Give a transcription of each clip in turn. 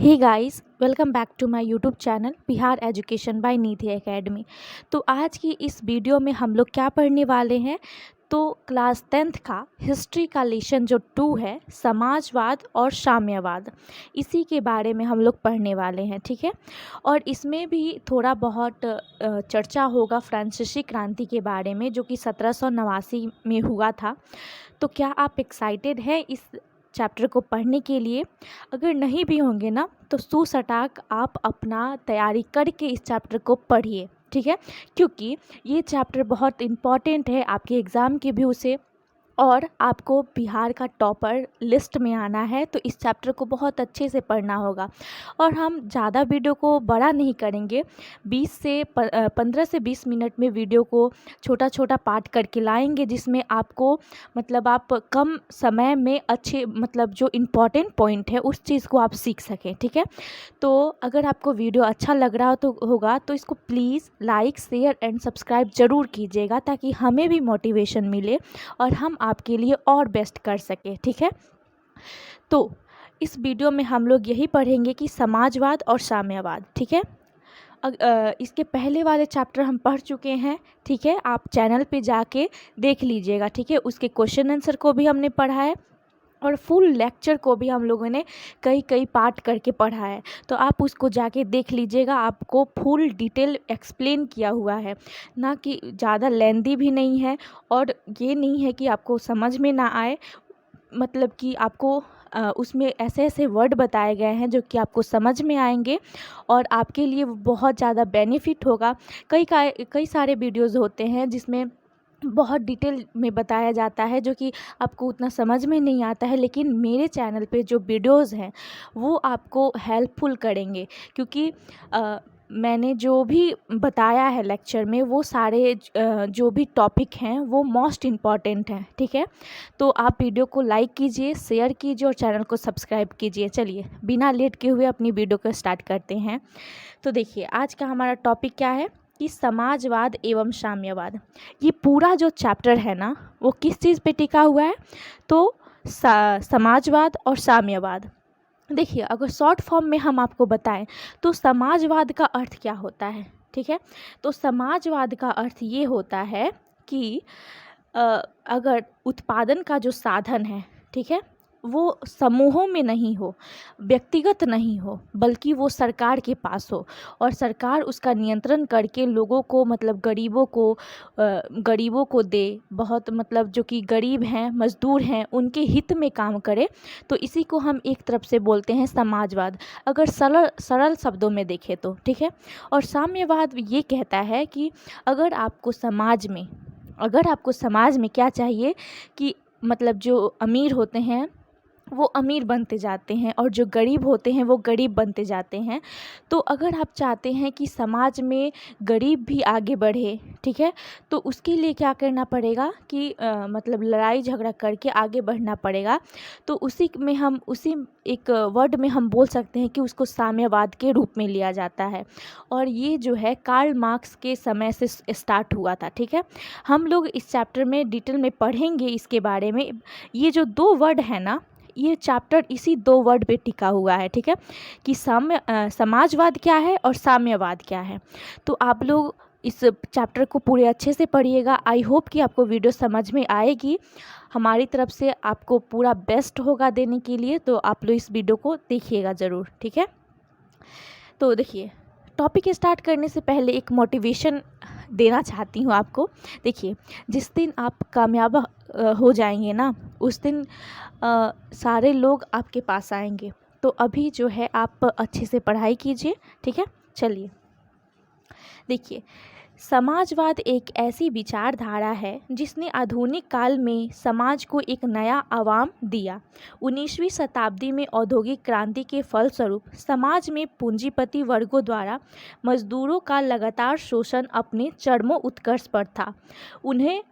Hey guys, welcome back to my YouTube channel Bihar education by Nidhi academy. तो आज की इस वीडियो में हम लोग क्या पढ़ने वाले हैं, तो क्लास 10th का हिस्ट्री का लेसन जो 2 है, समाजवाद और साम्यवाद, इसी के बारे में हम लोग पढ़ने वाले हैं। ठीक है, और इसमें भी थोड़ा बहुत चर्चा होगा फ्रांसीसी क्रांति के बारे में, जो कि 1789 में हुआ था। तो क्या आप एक्साइटेड हैं इस चैप्टर को पढ़ने के लिए? अगर नहीं भी होंगे ना, तो सुसटाक आप अपना तैयारी करके इस चैप्टर को पढ़िए। ठीक है, क्योंकि ये चैप्टर बहुत इम्पॉर्टेंट है आपके एग्ज़ाम के व्यू से, और आपको बिहार का टॉपर लिस्ट में आना है, तो इस चैप्टर को बहुत अच्छे से पढ़ना होगा। और हम ज़्यादा वीडियो को बड़ा नहीं करेंगे, 15 से 20 मिनट में वीडियो को छोटा छोटा पार्ट करके लाएंगे, जिसमें आपको मतलब आप कम समय में अच्छे जो इम्पॉर्टेंट पॉइंट है उस चीज़ को आप सीख सकें। ठीक है, तो अगर आपको वीडियो अच्छा लग रहा होगा तो इसको please like, share and subscribe ज़रूर कीजिएगा, ताकि हमें भी मोटिवेशन मिले और हम आपके लिए और बेस्ट कर सके। ठीक है, तो इस वीडियो में हम लोग यही पढ़ेंगे कि समाजवाद और साम्यवाद। ठीक है, इसके पहले वाले चैप्टर हम पढ़ चुके हैं। ठीक है, आप चैनल पे जाके देख लीजिएगा। ठीक है, उसके क्वेश्चन आंसर को भी हमने पढ़ा है, और फुल लेक्चर को भी हम लोगों ने कई कई पार्ट करके पढ़ा है। तो आप उसको जाके देख लीजिएगा, आपको फुल डिटेल एक्सप्लेन किया हुआ है, ना कि ज़्यादा लेंदी भी नहीं है, और ये नहीं है कि आपको समझ में ना आए। मतलब कि आपको उसमें ऐसे ऐसे वर्ड बताए गए हैं जो कि आपको समझ में आएंगे, और आपके लिए वो बहुत ज़्यादा बेनिफिट होगा। कई सारे वीडियोज़ होते हैं जिसमें बहुत डिटेल में बताया जाता है, जो कि आपको उतना समझ में नहीं आता है, लेकिन मेरे चैनल पे जो वीडियोज़ हैं वो आपको हेल्पफुल करेंगे, क्योंकि मैंने जो भी बताया है लेक्चर में, वो सारे जो भी टॉपिक हैं वो मोस्ट इम्पॉर्टेंट हैं। ठीक है, तो आप वीडियो को लाइक कीजिए, शेयर कीजिए और चैनल को सब्सक्राइब कीजिए। चलिए बिना लेट के हुए अपनी वीडियो को स्टार्ट करते हैं। तो देखिए, आज का हमारा टॉपिक क्या है कि समाजवाद एवं साम्यवाद। ये पूरा जो चैप्टर है ना, वो किस चीज़ पे टिका हुआ है? तो समाजवाद और साम्यवाद। देखिए, अगर शॉर्ट फॉर्म में हम आपको बताएं तो समाजवाद का अर्थ क्या होता है? ठीक है, तो समाजवाद का अर्थ ये होता है कि अगर उत्पादन का जो साधन है, ठीक है, वो समूहों में नहीं हो, व्यक्तिगत नहीं हो, बल्कि वो सरकार के पास हो, और सरकार उसका नियंत्रण करके लोगों को गरीबों को दे, बहुत जो कि गरीब हैं, मजदूर हैं, उनके हित में काम करे। तो इसी को हम एक तरफ से बोलते हैं समाजवाद, अगर सरल सरल शब्दों में देखें तो। ठीक है, और साम्यवाद ये कहता है कि अगर आपको समाज में क्या चाहिए कि जो अमीर होते हैं वो अमीर बनते जाते हैं, और जो गरीब होते हैं वो गरीब बनते जाते हैं। तो अगर आप चाहते हैं कि समाज में गरीब भी आगे बढ़े, ठीक है, तो उसके लिए क्या करना पड़ेगा कि लड़ाई झगड़ा करके आगे बढ़ना पड़ेगा। तो उसी एक वर्ड में हम बोल सकते हैं कि उसको साम्यवाद के रूप में लिया जाता है, और ये जो है कार्ल मार्क्स के समय से स्टार्ट हुआ था। ठीक है, हम लोग इस चैप्टर में डिटेल में पढ़ेंगे इसके बारे में। ये जो 2 वर्ड है ना, ये चैप्टर इसी 2 वर्ड पे टिका हुआ है। ठीक है, कि समाजवाद क्या है और साम्यवाद क्या है। तो आप लोग इस चैप्टर को पूरे अच्छे से पढ़िएगा। आई होप कि आपको वीडियो समझ में आएगी। हमारी तरफ से आपको पूरा बेस्ट होगा देने के लिए, तो आप लोग इस वीडियो को देखिएगा ज़रूर। ठीक है, तो देखिए, टॉपिक स्टार्ट करने से पहले एक मोटिवेशन देना चाहती हूँ आपको। देखिए, जिस दिन आप कामयाब हो जाएंगे ना, उस दिन सारे लोग आपके पास आएंगे। तो अभी जो है आप अच्छे से पढ़ाई कीजिए। ठीक है, चलिए देखिए, समाजवाद एक ऐसी विचारधारा है जिसने आधुनिक काल में समाज को एक नया आयाम दिया। 19वीं शताब्दी में औद्योगिक क्रांति के फलस्वरूप समाज में पूंजीपति वर्गों द्वारा मजदूरों का लगातार शोषण अपने चरमों उत्कर्ष पर था। उन्हें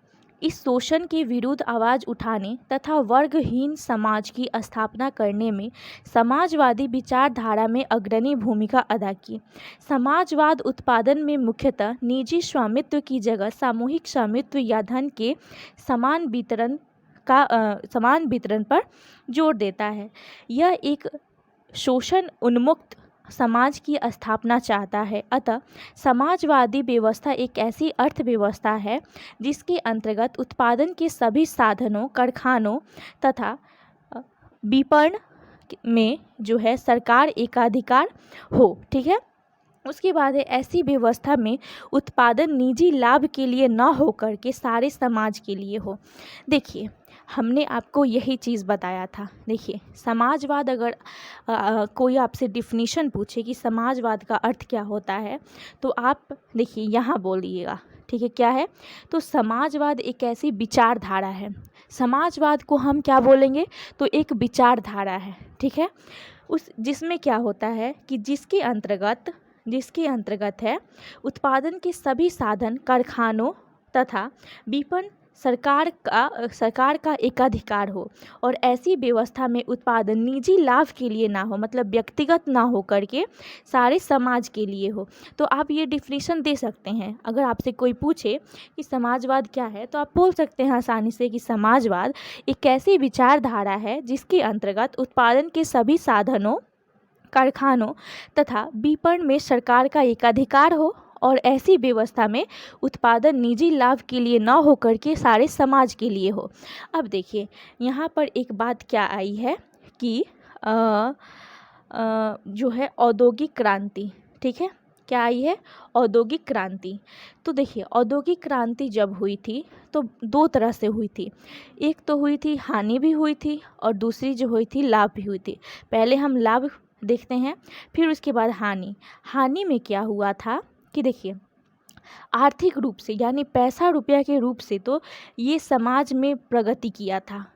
इस शोषण के विरुद्ध आवाज़ उठाने तथा वर्गहीन समाज की स्थापना करने में समाजवादी विचारधारा में अग्रणी भूमिका अदा की। समाजवाद उत्पादन में मुख्यतः निजी स्वामित्व की जगह सामूहिक स्वामित्व या धन के समान वितरण पर जोर देता है। यह एक शोषण उन्मुक्त समाज की स्थापना चाहता है। अतः समाजवादी व्यवस्था एक ऐसी अर्थव्यवस्था है जिसके अंतर्गत उत्पादन के सभी साधनों, कारखानों तथा विपणन में जो है सरकार एकाधिकार हो। ठीक है। उसके बाद है ऐसी व्यवस्था में उत्पादन निजी लाभ के लिए न होकर के सारे समाज के लिए हो। देखिए, हमने आपको यही चीज़ बताया था। देखिए, समाजवाद, अगर कोई आपसे डिफिनीशन पूछे कि समाजवाद का अर्थ क्या होता है, तो आप देखिए यहाँ बोलिएगा। ठीक है, क्या है? तो समाजवाद एक ऐसी विचारधारा है। समाजवाद को हम क्या बोलेंगे? तो एक विचारधारा है। ठीक है, उस जिसमें क्या होता है कि जिसके अंतर्गत है उत्पादन के सभी साधन, कारखानों तथा विपणन सरकार का एकाधिकार हो, और ऐसी व्यवस्था में उत्पादन निजी लाभ के लिए ना हो, मतलब व्यक्तिगत ना हो करके सारे समाज के लिए हो। तो आप ये डिफिनीशन दे सकते हैं। अगर आपसे कोई पूछे कि समाजवाद क्या है, तो आप बोल सकते हैं आसानी से कि समाजवाद एक ऐसी विचारधारा है जिसके अंतर्गत उत्पादन के सभी साधनों, कारखानों तथा विपणन में सरकार का एकाधिकार हो, और ऐसी व्यवस्था में उत्पादन निजी लाभ के लिए न होकर के सारे समाज के लिए हो। अब देखिए, यहाँ पर एक बात क्या आई है कि जो है औद्योगिक क्रांति। ठीक है, क्या आई है? औद्योगिक क्रांति। तो देखिए, औद्योगिक क्रांति जब हुई थी तो दो तरह से हुई थी। एक तो हुई थी हानि भी हुई थी, और दूसरी जो हुई थी लाभ भी हुई थी। पहले हम लाभ देखते हैं, फिर उसके बाद हानि। हानि में क्या हुआ था कि देखिए, आर्थिक रूप से यानी पैसा रुपया के रूप से तो ये समाज में प्रगति किया था।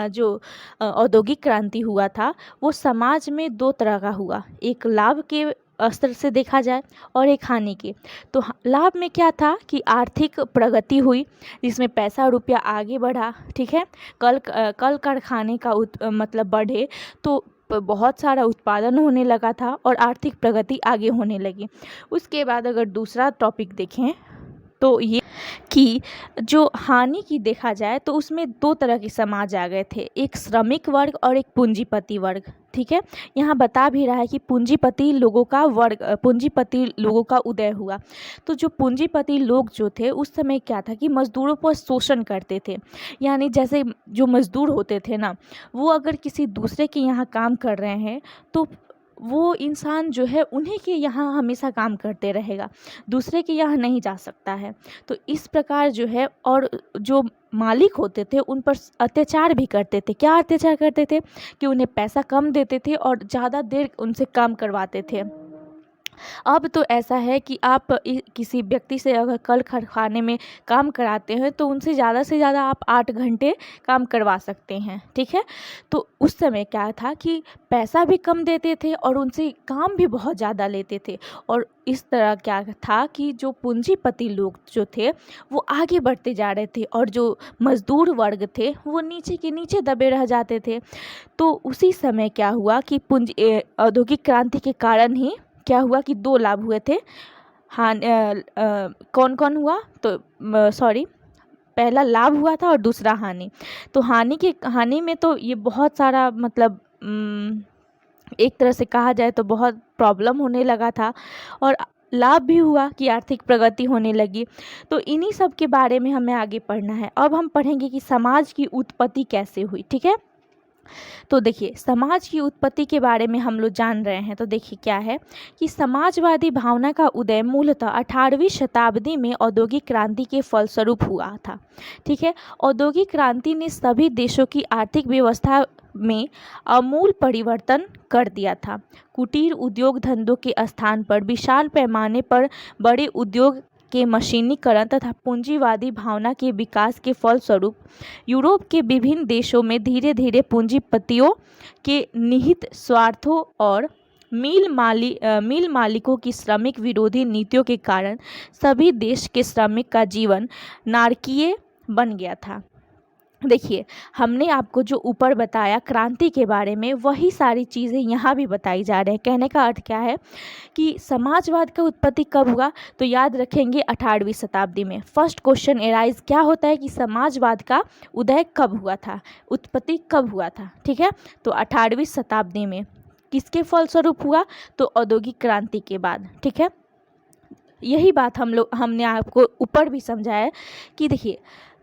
जो औद्योगिक क्रांति हुआ था वो समाज में दो तरह का हुआ, एक लाभ के स्तर से देखा जाए और एक हानि के। तो लाभ में क्या था कि आर्थिक प्रगति हुई, जिसमें पैसा रुपया आगे बढ़ा। ठीक है, कल कारखाने का मतलब बढ़े, तो बहुत सारा उत्पादन होने लगा था और आर्थिक प्रगति आगे होने लगी। उसके बाद अगर दूसरा टॉपिक देखें तो ये कि जो हानि की देखा जाए तो उसमें दो तरह के समाज आ गए थे, एक श्रमिक वर्ग और एक पूंजीपति वर्ग। ठीक है, यहाँ बता भी रहा है कि पूंजीपति लोगों का उदय हुआ। तो जो पूंजीपति लोग जो थे उस समय क्या था कि मजदूरों पर शोषण करते थे। यानी जैसे जो मजदूर होते थे ना, वो अगर किसी दूसरे के यहाँ काम कर रहे हैं तो वो इंसान जो है उन्हीं के यहाँ हमेशा काम करते रहेगा, दूसरे के यहाँ नहीं जा सकता है। तो इस प्रकार जो है, और जो मालिक होते थे उन पर अत्याचार भी करते थे। क्या अत्याचार करते थे? कि उन्हें पैसा कम देते थे और ज़्यादा देर उनसे काम करवाते थे। अब तो ऐसा है कि आप किसी व्यक्ति से अगर कल कारखाने में काम कराते हैं तो उनसे ज़्यादा से ज़्यादा आप 8 घंटे काम करवा सकते हैं। ठीक है, तो उस समय क्या था कि पैसा भी कम देते थे और उनसे काम भी बहुत ज़्यादा लेते थे। और इस तरह क्या था कि जो पूंजीपति लोग जो थे वो आगे बढ़ते जा रहे थे, और जो मजदूर वर्ग थे वो नीचे के नीचे दबे रह जाते थे। तो उसी समय क्या हुआ कि औद्योगिक क्रांति के कारण ही क्या हुआ कि दो लाभ हुए थे। कौन कौन हुआ? तो पहला लाभ हुआ था और दूसरा हानि। तो हानि में तो ये बहुत सारा मतलब एक तरह से कहा जाए तो बहुत प्रॉब्लम होने लगा था, और लाभ भी हुआ कि आर्थिक प्रगति होने लगी। तो इन्हीं सब के बारे में हमें आगे पढ़ना है। अब हम पढ़ेंगे कि समाज की उत्पत्ति कैसे हुई। ठीक है, तो देखिए, समाज की उत्पत्ति के बारे में हम लोग जान रहे हैं। तो देखिए क्या है कि समाजवादी भावना का उदय मूलतः 18वीं शताब्दी में औद्योगिक क्रांति के फलस्वरूप हुआ था। ठीक है, औद्योगिक क्रांति ने सभी देशों की आर्थिक व्यवस्था में आमूल परिवर्तन कर दिया था। कुटीर उद्योग धंधों के स्थान पर विशाल पैमाने पर बड़े उद्योग के मशीनीकरण तथा पूंजीवादी भावना के विकास के फलस्वरूप यूरोप के विभिन्न देशों में धीरे धीरे पूंजीपतियों के निहित स्वार्थों और मिल मालिकों की श्रमिक विरोधी नीतियों के कारण सभी देश के श्रमिक का जीवन नारकीय बन गया था। देखिए, हमने आपको जो ऊपर बताया क्रांति के बारे में, वही सारी चीज़ें यहाँ भी बताई जा रही हैं। कहने का अर्थ क्या है कि समाजवाद का उत्पत्ति कब हुआ? तो याद रखेंगे 18वीं शताब्दी में। फर्स्ट क्वेश्चन एराइज क्या होता है कि समाजवाद का उदय कब हुआ था, उत्पत्ति कब हुआ था? ठीक है, तो 18वीं शताब्दी में। किसके फलस्वरूप हुआ? तो औद्योगिक क्रांति के बाद। ठीक है, यही बात हमने आपको ऊपर भी समझाया कि देखिए,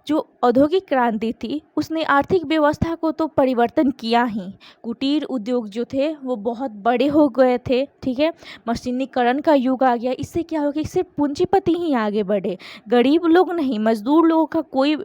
जो औद्योगिक क्रांति थी उसने आर्थिक व्यवस्था को तो परिवर्तन किया ही, कुटीर उद्योग जो थे वो बहुत बड़े हो गए थे। ठीक है, मशीनीकरण का युग आ गया। इससे क्या हो गया? इससे पूंजीपति ही आगे बढ़े, गरीब लोग नहीं, मजदूर लोगों का कोई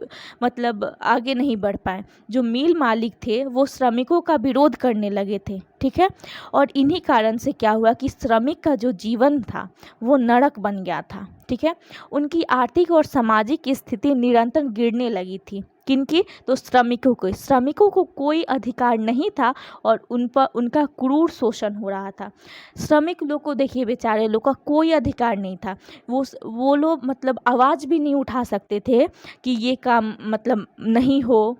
मतलब आगे नहीं बढ़ पाए। जो मिल मालिक थे वो श्रमिकों का विरोध करने लगे थे। ठीक है, और इन्हीं कारण से क्या हुआ कि श्रमिक का जो जीवन था वो नरक बन गया था। ठीक है, उनकी आर्थिक और सामाजिक स्थिति निरंतर गिरने लगी थी। किनकी? तो श्रमिकों को कोई अधिकार नहीं था और उन पर उनका क्रूर शोषण हो रहा था। श्रमिक लोग को देखिए, बेचारे लोग का कोई अधिकार नहीं था। वो लोग मतलब आवाज़ भी नहीं उठा सकते थे कि ये काम मतलब नहीं हो,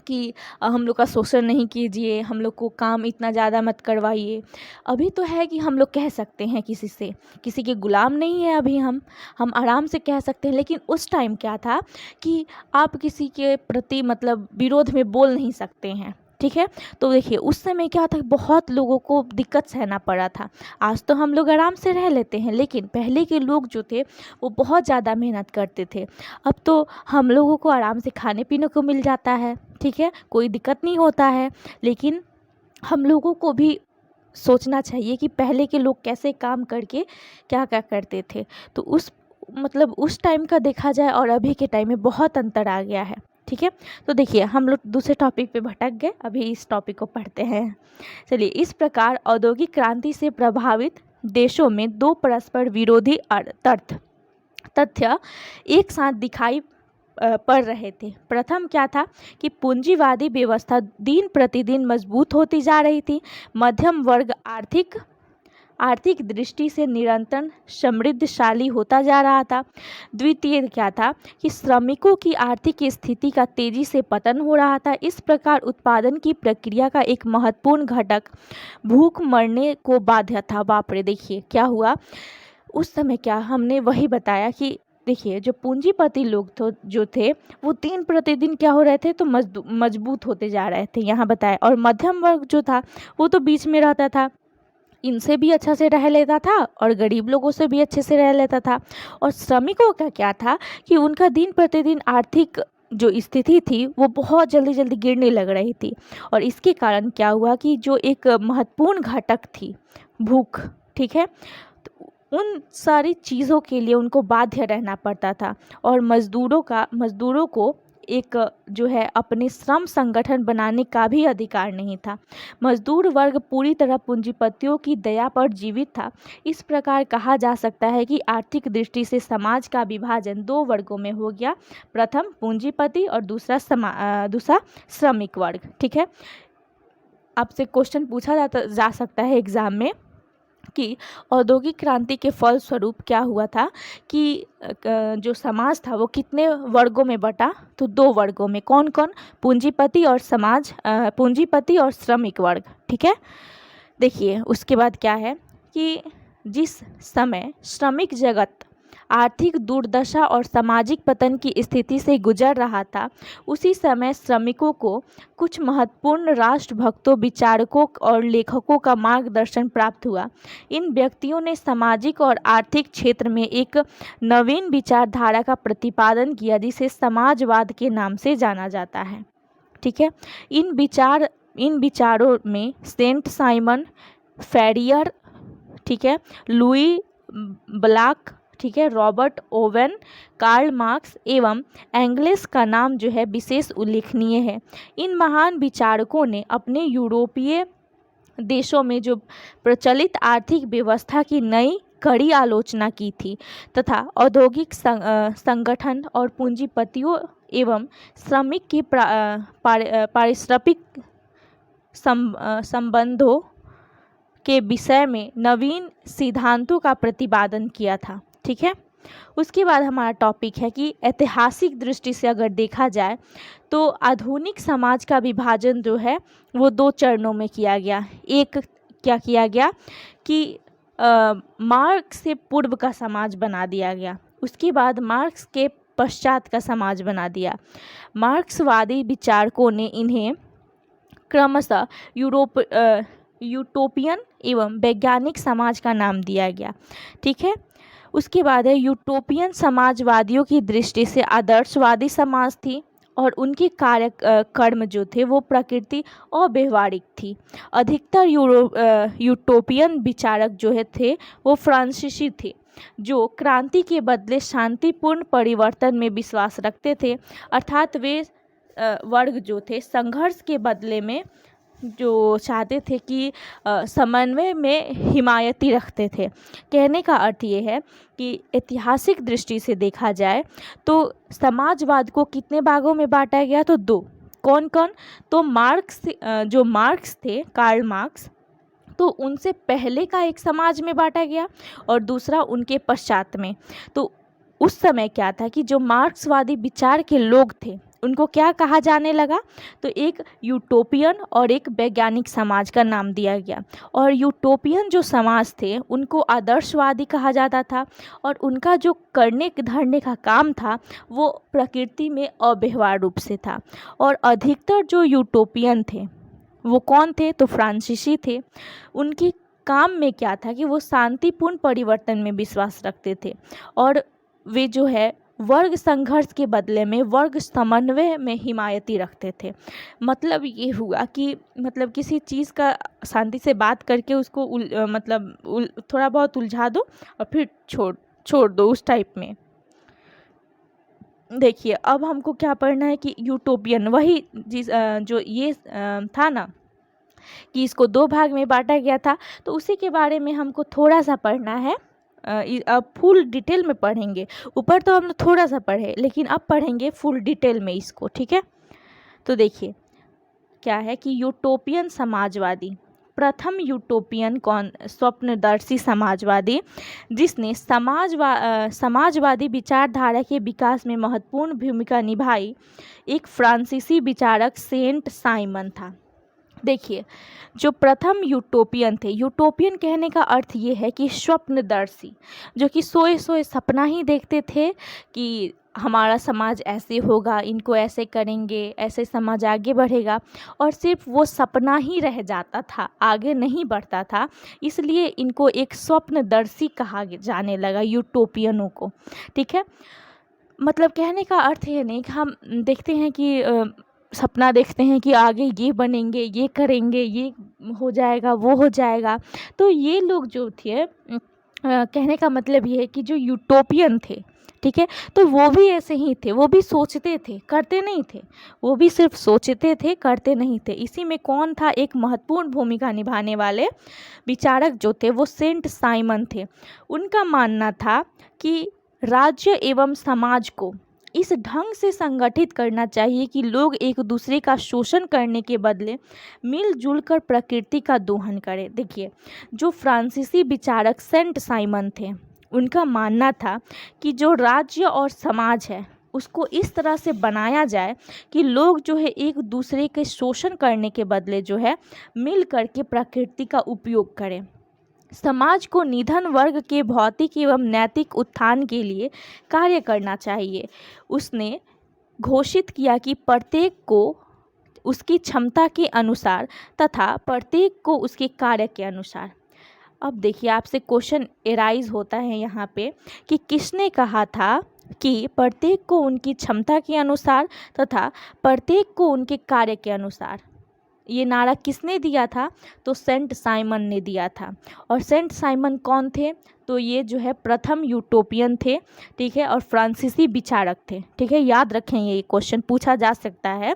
कि हम लोग का शोषण नहीं कीजिए, हम लोग को काम इतना ज़्यादा मत करवाइए। अभी तो है कि हम लोग कह सकते हैं किसी के गुलाम नहीं है अभी, हम आराम से कह सकते हैं। लेकिन उस टाइम क्या था कि आप किसी के प्रति मतलब विरोध में बोल नहीं सकते हैं। ठीक है, तो देखिए उस समय क्या था, बहुत लोगों को दिक्कत सहना पड़ा था। आज तो हम लोग आराम से रह लेते हैं, लेकिन पहले के लोग जो थे वो बहुत ज़्यादा मेहनत करते थे। अब तो हम लोगों को आराम से खाने पीने को मिल जाता है। ठीक है, कोई दिक्कत नहीं होता है। लेकिन हम लोगों को भी सोचना चाहिए कि पहले के लोग कैसे काम करके क्या क्या करते थे। तो उस टाइम का देखा जाए और अभी के टाइम में बहुत अंतर आ गया है। ठीक है, तो देखिए हम लोग दूसरे टॉपिक पे भटक गए, अभी इस टॉपिक को पढ़ते हैं। चलिए, इस प्रकार औद्योगिक क्रांति से प्रभावित देशों में दो परस्पर विरोधी तथ्य एक साथ दिखाई पड़ रहे थे। प्रथम क्या था कि पूंजीवादी व्यवस्था दिन प्रतिदिन मजबूत होती जा रही थी। मध्यम वर्ग आर्थिक दृष्टि से निरंतर समृद्धशाली होता जा रहा था। द्वितीय क्या था कि श्रमिकों की आर्थिक स्थिति का तेजी से पतन हो रहा था। इस प्रकार उत्पादन की प्रक्रिया का एक महत्वपूर्ण घटक भूख मरने को बाध्य था। बाप रे, देखिए क्या हुआ उस समय। क्या हमने वही बताया कि देखिए, जो पूंजीपति लोग जो थे वो दिन प्रतिदिन क्या हो रहे थे, तो मजबूत होते जा रहे थे, यहाँ बताया। और मध्यम वर्ग जो था वो तो बीच में रहता था, इनसे भी अच्छा से रह लेता था और गरीब लोगों से भी अच्छे से रह लेता था। और श्रमिकों का क्या था कि उनका दिन प्रतिदिन आर्थिक जो स्थिति थी वो बहुत जल्दी जल्दी गिरने लग रही थी। और इसके कारण क्या हुआ कि जो एक महत्वपूर्ण घटक थी भूख, ठीक है, तो उन सारी चीज़ों के लिए उनको बाध्य रहना पड़ता था। और मजदूरों को एक जो है अपने श्रम संगठन बनाने का भी अधिकार नहीं था। मजदूर वर्ग पूरी तरह पूंजीपतियों की दया पर जीवित था। इस प्रकार कहा जा सकता है कि आर्थिक दृष्टि से समाज का विभाजन दो वर्गों में हो गया, प्रथम पूंजीपति और दूसरा श्रमिक वर्ग। ठीक है, आपसे क्वेश्चन पूछा जा सकता है एग्जाम में कि औद्योगिक क्रांति के फलस्वरूप क्या हुआ था कि जो समाज था वो कितने वर्गों में बटा, तो दो वर्गों में। कौन कौन? पूंजीपति और श्रमिक वर्ग। ठीक है, देखिए उसके बाद क्या है कि जिस समय श्रमिक जगत आर्थिक दुर्दशा और सामाजिक पतन की स्थिति से गुजर रहा था, उसी समय श्रमिकों को कुछ महत्वपूर्ण राष्ट्रभक्तों, विचारकों और लेखकों का मार्गदर्शन प्राप्त हुआ। इन व्यक्तियों ने सामाजिक और आर्थिक क्षेत्र में एक नवीन विचारधारा का प्रतिपादन किया जिसे समाजवाद के नाम से जाना जाता है। ठीक है, इन विचारों में सेंट साइमन, फैरियर, ठीक है, लुई ब्लॉक, ठीक है, रॉबर्ट ओवेन, कार्ल मार्क्स एवं एंगल्स का नाम जो है विशेष उल्लेखनीय है। इन महान विचारकों ने अपने यूरोपीय देशों में जो प्रचलित आर्थिक व्यवस्था की नई कड़ी आलोचना की थी तथा औद्योगिक संगठन और पूंजीपतियों एवं श्रमिक की पारिश्रमिक संबंधों के विषय में नवीन सिद्धांतों का प्रतिपादन किया था। ठीक है, उसके बाद हमारा टॉपिक है कि ऐतिहासिक दृष्टि से अगर देखा जाए तो आधुनिक समाज का विभाजन जो है वो दो चरणों में किया गया। एक क्या किया गया कि मार्क्स से पूर्व का समाज बना दिया गया, उसके बाद मार्क्स के पश्चात का समाज बना दिया। मार्क्सवादी विचारकों ने इन्हें क्रमशः यूटोपियन एवं वैज्ञानिक समाज का नाम दिया गया। ठीक है, उसके बाद है यूटोपियन समाजवादियों की दृष्टि से आदर्शवादी समाज थी और उनकी कार्य कर्म जो थे वो प्रकृति और व्यवहारिक थी। अधिकतर यूटोपियन विचारक जो है थे वो फ्रांसीसी थे, जो क्रांति के बदले शांतिपूर्ण परिवर्तन में विश्वास रखते थे। अर्थात वे वर्ग जो थे संघर्ष के बदले में जो चाहते थे कि समन्वय में हिमायती रखते थे। कहने का अर्थ ये है कि ऐतिहासिक दृष्टि से देखा जाए तो समाजवाद को कितने भागों में बांटा गया, तो दो। कौन कौन? तो जो मार्क्स थे, कार्ल मार्क्स, तो उनसे पहले का एक समाज में बांटा गया और दूसरा उनके पश्चात में। तो उस समय क्या था कि जो मार्क्सवादी विचार के लोग थे उनको क्या कहा जाने लगा, तो एक यूटोपियन और एक वैज्ञानिक समाज का नाम दिया गया। और यूटोपियन जो समाज थे उनको आदर्शवादी कहा जाता था और उनका जो करने धरने का काम था वो प्रकृति में अव्यवहार रूप से था। और अधिकतर जो यूटोपियन थे वो कौन थे, तो फ्रांसीसी थे। उनके काम में क्या था कि वो शांतिपूर्ण परिवर्तन में विश्वास रखते थे और वे जो है वर्ग संघर्ष के बदले में वर्ग समन्वय में हिमायती रखते थे। मतलब ये हुआ कि मतलब किसी चीज़ का शांति से बात करके उसको थोड़ा बहुत उलझा दो और फिर छोड़ दो, उस टाइप में। देखिए अब हमको क्या पढ़ना है कि यूटोपियन वही जो ये था ना कि इसको दो भाग में बांटा गया था, तो उसी के बारे में हमको थोड़ा सा पढ़ना है। अब फुल डिटेल में पढ़ेंगे। ऊपर तो हम लोग थोड़ा सा पढ़े, लेकिन अब पढ़ेंगे फुल डिटेल में इसको। ठीक है, तो देखिए क्या है कि यूटोपियन समाजवादी, प्रथम यूटोपियन स्वप्नदर्शी समाजवादी जिसने समाजवादी विचारधारा के विकास में महत्वपूर्ण भूमिका निभाई, एक फ्रांसीसी विचारक सेंट साइमन था। देखिए जो प्रथम यूटोपियन थे, यूटोपियन कहने का अर्थ ये है कि स्वप्नदर्शी, जो कि सोए सोए सपना ही देखते थे कि हमारा समाज ऐसे होगा, इनको ऐसे करेंगे, ऐसे समाज आगे बढ़ेगा, और सिर्फ वो सपना ही रह जाता था, आगे नहीं बढ़ता था। इसलिए इनको एक स्वप्नदर्शी कहा जाने लगा, यूटोपियनों को। ठीक है, मतलब कहने का अर्थ ये नहीं कि हम देखते हैं कि सपना देखते हैं कि आगे ये बनेंगे, ये करेंगे, ये हो जाएगा, वो हो जाएगा। तो ये लोग जो थे कहने का मतलब ये है कि जो यूटोपियन थे, ठीक है, तो वो भी ऐसे ही थे, वो भी सोचते थे, करते नहीं थे। वो भी सिर्फ सोचते थे, करते नहीं थे। इसी में कौन था एक महत्वपूर्ण भूमिका निभाने वाले विचारक जो थे वो सेंट साइमन थे। उनका मानना था कि राज्य एवं समाज को इस ढंग से संगठित करना चाहिए कि लोग एक दूसरे का शोषण करने के बदले मिलजुल कर प्रकृति का दोहन करें। देखिए जो फ्रांसीसी विचारक सेंट साइमन थे उनका मानना था कि जो राज्य और समाज है उसको इस तरह से बनाया जाए कि लोग जो है एक दूसरे के शोषण करने के बदले जो है मिल करके प्रकृति का उपयोग करें। समाज को निधन वर्ग के भौतिक एवं नैतिक उत्थान के लिए कार्य करना चाहिए। उसने घोषित किया कि प्रत्येक को उसकी क्षमता के अनुसार तथा प्रत्येक को उसके कार्य के अनुसार। अब देखिए आपसे क्वेश्चन एराइज होता है यहाँ पे कि किसने कहा था कि प्रत्येक को उनकी क्षमता के अनुसार तथा प्रत्येक को उनके कार्य के अनुसार। ये नारा किसने दिया था? तो सेंट साइमन ने दिया था। और सेंट साइमन कौन थे? तो ये जो है प्रथम यूटोपियन थे, ठीक है, और फ्रांसीसी विचारक थे। ठीक है, याद रखें, ये क्वेश्चन पूछा जा सकता है,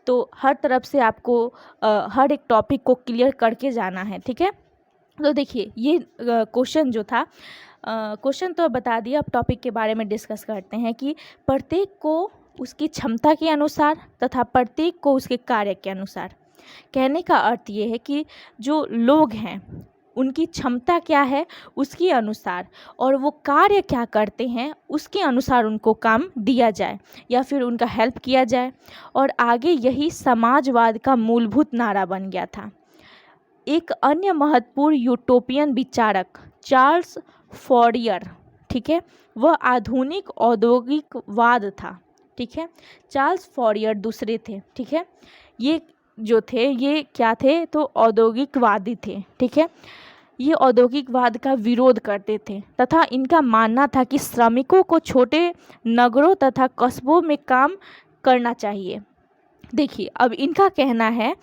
तो हर तरफ से आपको हर एक टॉपिक को क्लियर करके जाना है। ठीक है, तो देखिए ये क्वेश्चन जो था, क्वेश्चन तो बता दिया, अब टॉपिक के बारे में डिस्कस करते हैं कि प्रत्येक को उसकी क्षमता के अनुसार तथा प्रत्येक को उसके कार्य के अनुसार। कहने का अर्थ ये है कि जो लोग हैं उनकी क्षमता क्या है उसके अनुसार और वो कार्य क्या करते हैं उसके अनुसार उनको काम दिया जाए या फिर उनका हेल्प किया जाए। और आगे यही समाजवाद का मूलभूत नारा बन गया था। एक अन्य महत्वपूर्ण यूटोपियन विचारक चार्ल्स फॉरियर, ठीक है, वह आधुनिक औद्योगिकवाद था। ठीक है, चार्ल्स फॉरियर दूसरे थे। ठीक है, ये जो थे ये क्या थे, तो औद्योगिकवादी थे। ठीक है, ये औद्योगिकवाद का विरोध करते थे तथा इनका मानना था कि श्रमिकों को छोटे नगरों तथा कस्बों में काम करना चाहिए। देखिए, अब इनका कहना है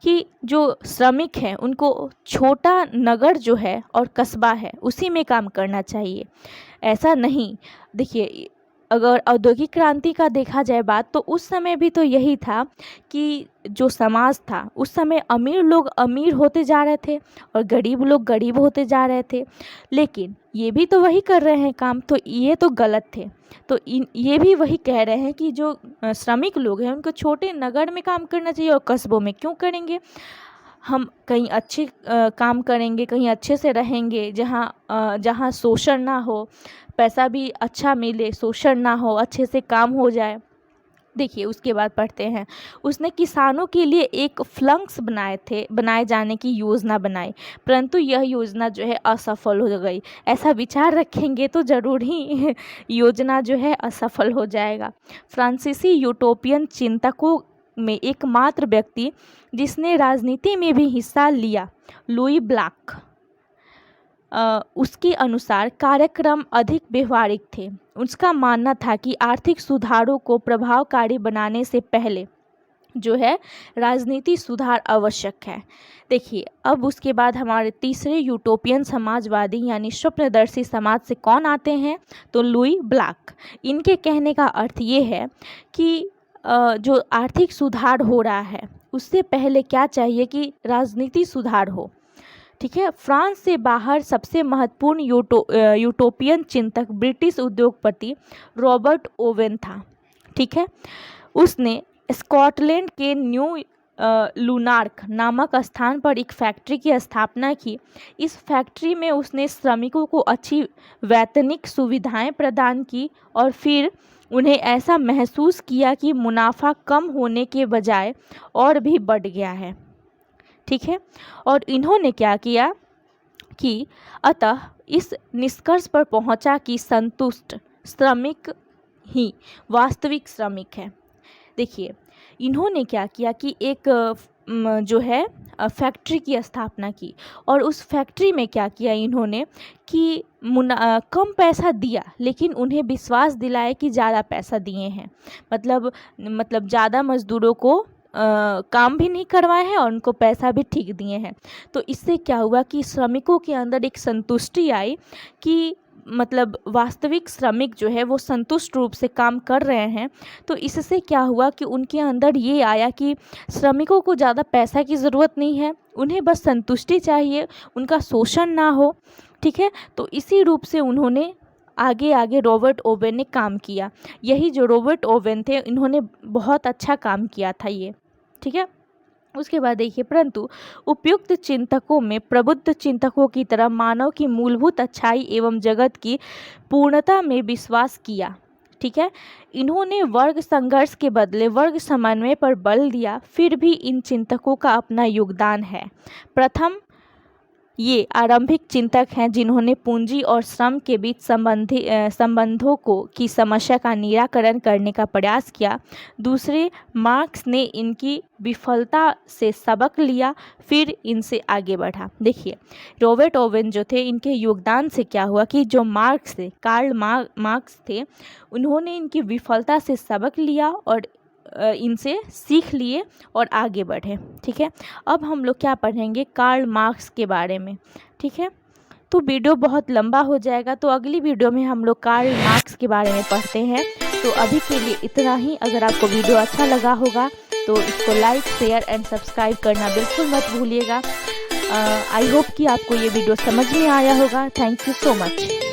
कि जो श्रमिक हैं उनको छोटा नगर जो है और कस्बा है उसी में काम करना चाहिए, ऐसा नहीं। देखिए, अगर औद्योगिक क्रांति का देखा जाए बात, तो उस समय भी तो यही था कि जो समाज था उस समय अमीर लोग अमीर होते जा रहे थे और गरीब लोग गरीब होते जा रहे थे, लेकिन ये भी तो वही कर रहे हैं काम, तो ये तो गलत थे। तो ये भी वही कह रहे हैं कि जो श्रमिक लोग हैं उनको छोटे नगर में काम करना चाहिए और कस्बों में क्यों करेंगे, हम कहीं अच्छे काम करेंगे, कहीं अच्छे से रहेंगे, जहाँ शोषण ना हो, पैसा भी अच्छा मिले, शोषण ना हो, अच्छे से काम हो जाए। देखिए, उसके बाद पढ़ते हैं, उसने किसानों के लिए एक फ्लक्स बनाए जाने की योजना बनाई, परंतु यह योजना जो है असफल हो गई। ऐसा विचार रखेंगे तो ज़रूर ही योजना जो है असफल हो जाएगा। फ्रांसीसी यूटोपियन चिंतकों में एकमात्र व्यक्ति जिसने राजनीति में भी हिस्सा लिया, लुई ब्लॉक, उसके अनुसार कार्यक्रम अधिक व्यवहारिक थे। उसका मानना था कि आर्थिक सुधारों को प्रभावकारी बनाने से पहले जो है राजनीति सुधार आवश्यक है। देखिए, अब उसके बाद हमारे तीसरे यूटोपियन समाजवादी यानी स्वप्नदर्शी समाज से कौन आते हैं, तो लुई ब्लॉक। इनके कहने का अर्थ ये है कि जो आर्थिक सुधार हो रहा है उससे पहले क्या चाहिए कि राजनीति सुधार हो। ठीक है, फ्रांस से बाहर सबसे महत्वपूर्ण यूटोपियन चिंतक ब्रिटिश उद्योगपति रॉबर्ट ओवेन था। ठीक है, उसने स्कॉटलैंड के न्यू लुनार्क नामक स्थान पर एक फैक्ट्री की स्थापना की। इस फैक्ट्री में उसने श्रमिकों को अच्छी वैतनिक सुविधाएं प्रदान की और फिर उन्हें ऐसा महसूस किया कि मुनाफा कम होने के बजाय और भी बढ़ गया है। ठीक है, और इन्होंने क्या किया कि अतः इस निष्कर्ष पर पहुंचा कि संतुष्ट श्रमिक ही वास्तविक श्रमिक है। देखिए, इन्होंने क्या किया कि एक जो है फैक्ट्री की स्थापना की और उस फैक्ट्री में क्या किया इन्होंने कि कम पैसा दिया, लेकिन उन्हें विश्वास दिलाया कि ज़्यादा पैसा दिए हैं। मतलब ज़्यादा मजदूरों को काम भी नहीं करवाए हैं और उनको पैसा भी ठीक दिए हैं। तो इससे क्या हुआ कि श्रमिकों के अंदर एक संतुष्टि आई कि मतलब वास्तविक श्रमिक जो है वो संतुष्ट रूप से काम कर रहे हैं। तो इससे क्या हुआ कि उनके अंदर ये आया कि श्रमिकों को ज़्यादा पैसा की ज़रूरत नहीं है, उन्हें बस संतुष्टि चाहिए, उनका शोषण ना हो। ठीक है, तो इसी रूप से उन्होंने आगे रॉबर्ट ओवेन ने काम किया। यही जो रॉबर्ट ओवेन थे इन्होंने बहुत अच्छा काम किया था ये। ठीक है, उसके बाद देखिए, परंतु उपयुक्त चिंतकों में प्रबुद्ध चिंतकों की तरह मानव की मूलभूत अच्छाई एवं जगत की पूर्णता में विश्वास किया। ठीक है, इन्होंने वर्ग संघर्ष के बदले वर्ग समन्वय पर बल दिया। फिर भी इन चिंतकों का अपना योगदान है। प्रथम ये आरंभिक चिंतक हैं जिन्होंने पूंजी और श्रम के बीच संबंधों की समस्या का निराकरण करने का प्रयास किया। दूसरे, मार्क्स ने इनकी विफलता से सबक लिया, फिर इनसे आगे बढ़ा। देखिए, रॉबर्ट ओवेन जो थे इनके योगदान से क्या हुआ कि जो मार्क्स थे, कार्ल मार्क्स थे, उन्होंने इनकी विफलता से सबक लिया और इनसे सीख लिए और आगे बढ़े। ठीक है, अब हम लोग क्या पढ़ेंगे, कार्ल मार्क्स के बारे में। ठीक है, तो वीडियो बहुत लंबा हो जाएगा, तो अगली वीडियो में हम लोग कार्ल मार्क्स के बारे में पढ़ते हैं। तो अभी के लिए इतना ही। अगर आपको वीडियो अच्छा लगा होगा तो इसको लाइक, शेयर एंड सब्सक्राइब करना बिल्कुल मत भूलिएगा। आई होप कि आपको ये वीडियो समझ में आया होगा। Thank you so much.